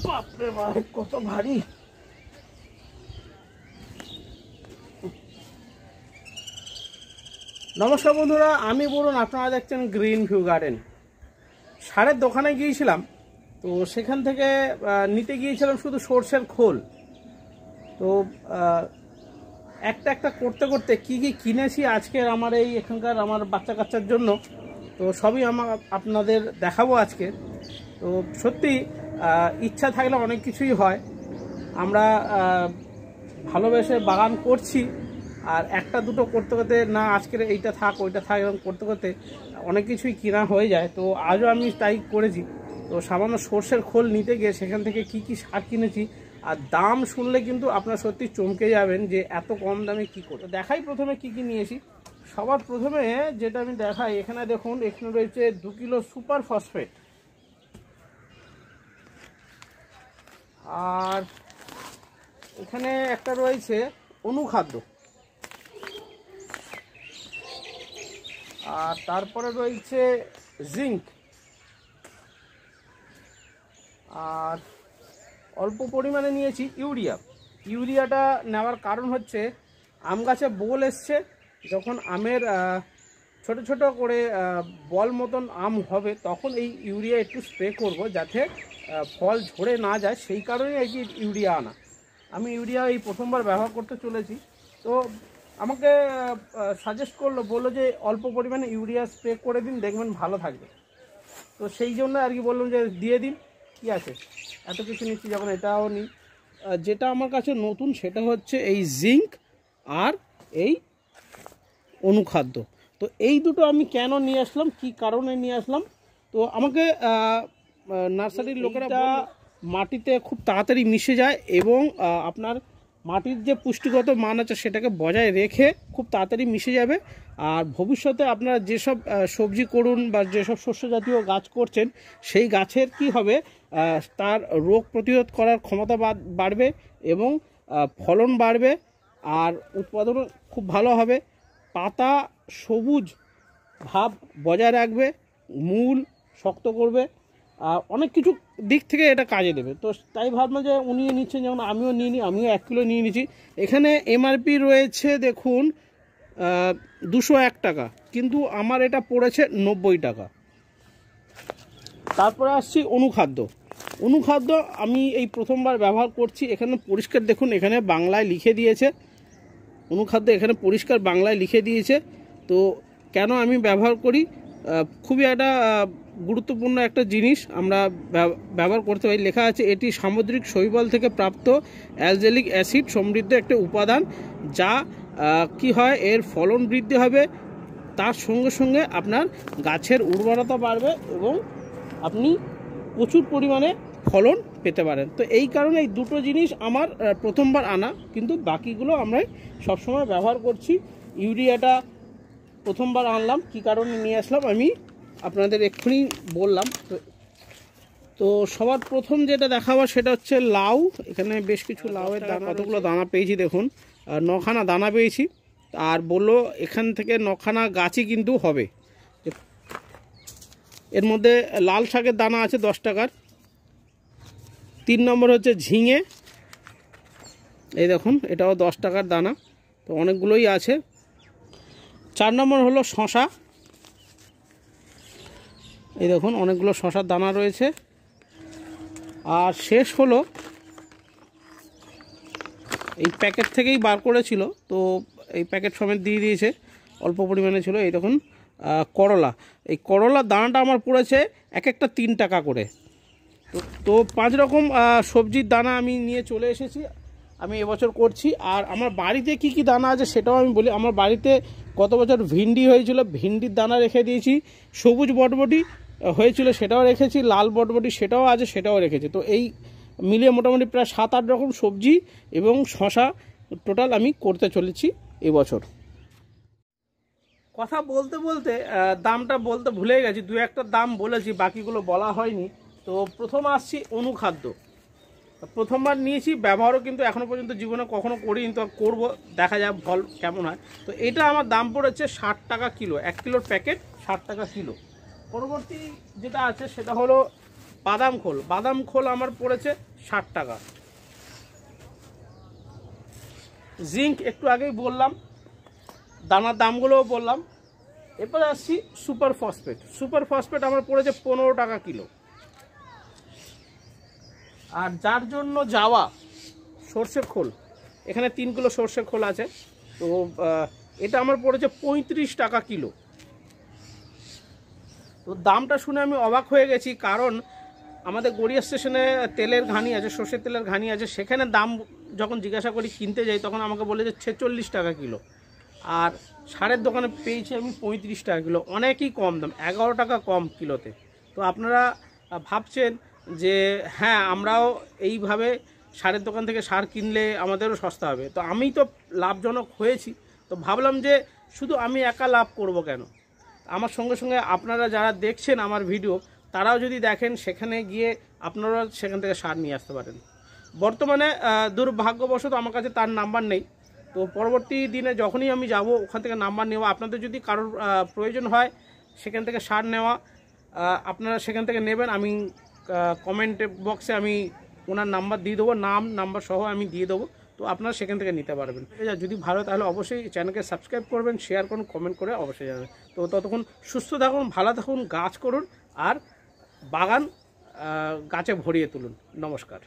বাপরে বাপ কত ভারী। নমস্কার বন্ধুরা, আমি বলুন, আপনারা দেখছেন গ্রিন ভিউ গার্ডেন। সারের দোকানে গিয়েছিলাম, তো সেখান থেকে নিতে গিয়েছিলাম শুধু সর্ষের খোল। তো একটা একটা করতে করতে কি কি কিনেছি আজকের আমার এখানকার আমার বাচ্চা কাচ্চার জন্য, তো সবই আপনাদের দেখাবো আজকে। তো সত্যি ইচ্ছা থাকলে অনেক কিছুই হয়। আমরা ভালোবেসে বাগান করছি, আর একটা দুটো করতে করতে না আজকের এইটা থাক ওইটা থাক এরকম করতে করতে অনেক কিছুই কেনা হয়ে যায়। তো আজও আমি তাই করেছি। তো সামান্য সর্ষের খোল নিতে গিয়ে সেখান থেকে কি কি সার কিনেছি, আর দাম শুনলে কিন্তু আপনারা সত্যি চমকে যাবেন যে এত কম দামে কী করে। দেখাই প্রথমে কি কি নিয়েছি। সবার প্রথমে যেটা আমি দেখাই, এখানে দেখুন, এখানে রয়েছে 2 কিলো সুপার ফসফেট, আর এখানে একটা রয়েছে অনুখাদ্য, আর তারপরে রয়েছে জিঙ্ক, আর অল্প পরিমাণে নিয়েছি ইউরিয়া। ইউরিয়াটা নেওয়ার কারণ হচ্ছে আম গাছে বোল এসছে, যখন আমের ছোট ছোট করে বল মতন আম হবে তখন এই ইউরিয়া একটু স্প্রে করব, যাতে ফল ঝরে না যায়। সেই কারণেই এই যে ইউরিয়া আনা। আমি ইউরিয়া এই প্রথমবার ব্যবহার করতে চলেছি। তো আমাকে সাজেস্ট বললো যে অল্প পরিমাণে ইউরিয়া স্প্রে করে দিন, দেখবেন ভালো থাকবে। তো সেই জন্য আর কি বললাম যে দিয়ে দিন, কি আছে এত কিছু নিচ্ছি যখন এটাও নিই। যেটা আমার কাছে নতুন সেটা হচ্ছে এই জিঙ্ক আর এই অনুখাদ্য। তো এই দুটো আমি কেন নিয়ে আসলাম, কি কারণে নিয়ে আসলাম, তো আমাকে নার্সারির লোকেরা মাটিতে খুব তাড়াতাড়ি মিশে যায় এবং আপনার মাটির যে পুষ্টিগত মান আছে সেটাকে বজায় রেখে খুব তাড়াতাড়ি মিশে যাবে। আর ভবিষ্যতে আপনারা যেসব সবজি করুন বা যেসব শস্য জাতীয় গাছ করছেন, সেই গাছের কি হবে, তার রোগ প্রতিরোধ করার ক্ষমতা বাড়বে এবং ফলন বাড়বে, আর উৎপাদনও খুব ভালো হবে। পাতা সবুজ ভাব বজায় রাখবে, মূল শক্ত করবে, অনেক কিছু দিক থেকে এটা কাজে দেবে। তো তাই ভাবলাম যে উনি নিচ্ছেন, যেমন আমিও নিয়ে নিই, আমিও 1 কিলো নিয়ে নিচ্ছি। এখানে এমআরপি রয়েছে দেখুন 201 টাকা, কিন্তু আমার এটা পড়েছে 90 টাকা। তারপরে আসছি অনুখাদ্য। অনুখাদ্য আমি এই প্রথমবার ব্যবহার করছি। এখানে পরিষ্কার দেখুন, এখানে বাংলায় লিখে দিয়েছে অনুখাদ্য, এখানে পরিষ্কার বাংলায় লিখে দিয়েছে। তো কেন আমি ব্যবহার করি, খুবই একটা গুরুত্বপূর্ণ একটা জিনিস আমরা ব্যবহার করতে পারি। লেখা আছে এটি সামুদ্রিক শৈবাল থেকে প্রাপ্ত অ্যালজেলিক অ্যাসিড সমৃদ্ধ একটা উপাদান, যা কি হয়, এর ফলন বৃদ্ধি হবে, তার সঙ্গে সঙ্গে আপনার গাছের উর্বরতা বাড়বে এবং আপনি প্রচুর পরিমাণে ফলন পেতে পারেন। তো এই কারণে এই দুটো জিনিস আমার প্রথমবার আনা, কিন্তু বাকিগুলো আমরা সবসময় ব্যবহার করছি। ইউরিয়াটা প্রথমবার আনলাম, কি কারণে নিয়ে আসলাম আমি আপনাদের এক্ষুনি বললাম। তো সবার প্রথম যেটা দেখাবো সেটা হচ্ছে লাউ। এখানে বেশ কিছু লাউয়ের দানা, কতগুলো দানা পেয়েছি দেখুন, 9খানা দানা পেয়েছি। আর বললো এখান থেকে 9খানা গাছই কিন্তু হবে। এর মধ্যে লাল শাকের দানা আছে 10 টাকার। 3 নম্বর হচ্ছে ঝিঙে, এই দেখুন এটাও 10 টাকার দানা, তো অনেকগুলোই আছে। 4 নম্বর হলো শশা, এই দেখুন অনেকগুলো শশার দানা রয়েছে। আর শেষ হলো, এই প্যাকেট থেকেই বার করেছিল, তো এই প্যাকেট সমেত দিয়ে দিয়েছে, অল্প পরিমাণে ছিল। এই দেখুন করলা, এই করলার দানাটা আমার পড়েছে এক একটা 3 টাকা করে। তো 5 রকম সবজির দানা আমি নিয়ে চলে এসেছি, আমি এবছর করছি। আর আমার বাড়িতে কি কি দানা আছে সেটাও আমি বলি। আমার বাড়িতে গত বছর ভিন্ডি হয়েছিল, ভিন্ডির দানা রেখে দিয়েছি। সবুজ বটবটি হয়েছিল, সেটাও রেখেছি। লাল বটবটি সেটাও আছে, সেটাও রেখেছি। তো এই মিলিয়ে মোটামুটি প্রায় 7-8 রকম সবজি এবং শশা টোটাল আমি করতে চলেছি এবছর। কথা বলতে বলতে দামটা বলতে ভুলে গেছি, 2-1টা দাম বলেছি, বাকিগুলো বলা হয়নি। তো প্রথম আসছি অনুখাদ্য। প্রথমবার নিয়েছি, ব্যবহারও কিন্তু এখনও পর্যন্ত জীবনে কখনো করিনি, তো করবো, দেখা যাক ফল কেমন হয়। তো এটা আমার দাম পড়েছে 60 টাকা কিলো, 1 কিলোর প্যাকেট 60 টাকা কিলো। পরবর্তী যেটা আছে সেটা হলো বাদাম খোল আমার পড়েছে 60 টাকা। জিঙ্ক একটু আগেই বললাম, দানার দামগুলোও বললাম। এরপরে আসছি সুপার ফসফেট আমার পড়েছে 15 টাকা কিলো। আর যার জন্য যাওয়া সর্ষের খোল, এখানে 3 কিলো সর্ষের খোল আছে, তো এটা আমার পড়েছে 35 টাকা কিলো। তো দামটা শুনে আমি অবাক হয়ে গেছি, কারণ আমাদের গড়িয়া স্টেশনে তেলের ঘানি আছে, সর্ষের তেলের ঘানি আছে, সেখানে দাম যখন জিজ্ঞাসা করি কিনতে যাই তখন আমাকে বলে যে 46 টাকা কিলো। আর সারের দোকানে পেয়েছি আমি 35 টাকা কিলো, অনেকই কম দাম, 11 টাকা কম কিলোতে। তো আপনারা ভাবছেন যে হ্যাঁ আমরাও এইভাবে সারের দোকান থেকে সার কিনলে আমাদেরও সস্তা হবে, তো আমি তো লাভজনক হয়েছি, তো ভাবলাম যে শুধু আমি একা লাভ করব কেন, আমার সঙ্গে সঙ্গে আপনারা যারা দেখছেন আমার ভিডিও তারাও যদি দেখেন, সেখানে গিয়ে আপনারা সেখান থেকে সার নিয়ে আসতে পারেন। বর্তমানে দুর্ভাগ্যবশত আমার কাছে তার নাম্বার নেই, তো পরবর্তী দিনে যখনই আমি যাব ওখান থেকে নাম্বার নেওয়া, আপনাদের যদি কারোর প্রয়োজন হয় সেখান থেকে সার নেওয়া, আপনারা সেখান থেকে নেবেন। আমি কমেন্ট বক্সে আমি ওনার নাম্বার দিয়ে দেবো, নাম্বার সহ আমি দিয়ে দেবো, তো আপনারা সেখান থেকে নিতে পারবেন। যদি ভালো তাহলে অবশ্যই চ্যানেলকে সাবস্ক্রাইব করবেন, শেয়ার করুন, কমেন্ট করে অবশ্যই জানাবেন। তো ততক্ষণ সুস্থ থাকুন, ভালো থাকুন, গাছ করুন আর বাগান গাছে ভরিয়ে তুলুন। নমস্কার।